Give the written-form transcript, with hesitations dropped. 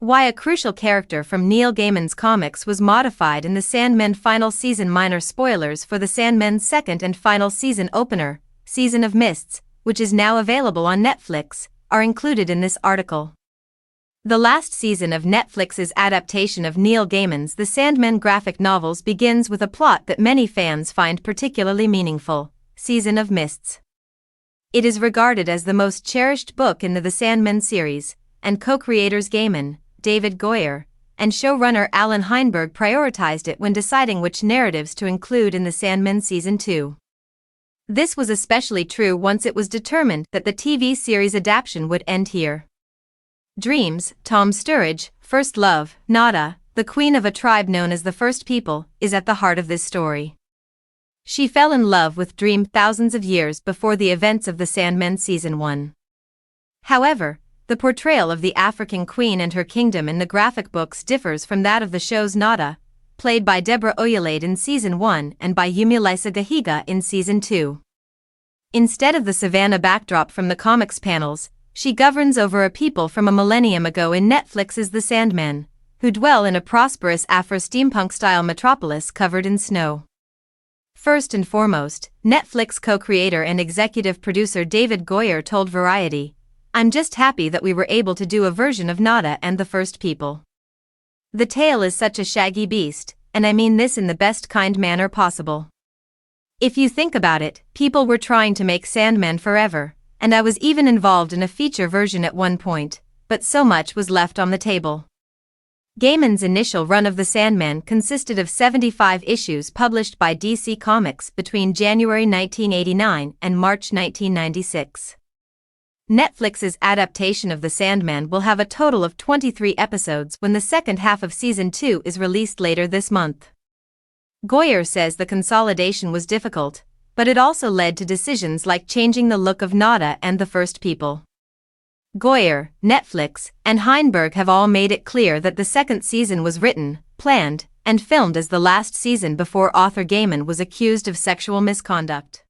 Why a crucial character from Neil Gaiman's comics was modified in the Sandman final season. Minor spoilers for the Sandman's second and final season opener, Season of Mists, which is now available on Netflix, are included in this article. The last season of Netflix's adaptation of Neil Gaiman's The Sandman graphic novels begins with a plot that many fans find particularly meaningful: Season of Mists. It is regarded as the most cherished book in the Sandman series, and co-creators Gaiman, David Goyer, and showrunner Alan Heinberg prioritized it when deciding which narratives to include in the Sandman Season 2. This was especially true once it was determined that the TV series adaptation would end here. Dreams, Tom Sturridge, First Love, Nada, the queen of a tribe known as the First People, is at the heart of this story. She fell in love with Dream thousands of years before the events of the Sandman Season 1. However, the portrayal of the African queen and her kingdom in the graphic books differs from that of the show's Nada, played by Deborah Oyelade in Season 1 and by Yumilisa Gahiga in Season 2. Instead of the savannah backdrop from the comics panels, she governs over a people from a millennium ago in Netflix's The Sandman, who dwell in a prosperous Afro-steampunk-style metropolis covered in snow. First and foremost, Netflix co-creator and executive producer David Goyer told Variety, "I'm just happy that we were able to do a version of Nada and the First People. The tale is such a shaggy beast, and I mean this in the best kind manner possible. If you think about it, people were trying to make Sandman forever, and I was even involved in a feature version at one point, but so much was left on the table." Gaiman's initial run of The Sandman consisted of 75 issues published by DC Comics between January 1989 and March 1996. Netflix's adaptation of The Sandman will have a total of 23 episodes when the second half of Season 2 is released later this month. Goyer says the consolidation was difficult, but it also led to decisions like changing the look of Nada and the First People. Goyer, Netflix, and Heinberg have all made it clear that the second season was written, planned, and filmed as the last season before author Gaiman was accused of sexual misconduct.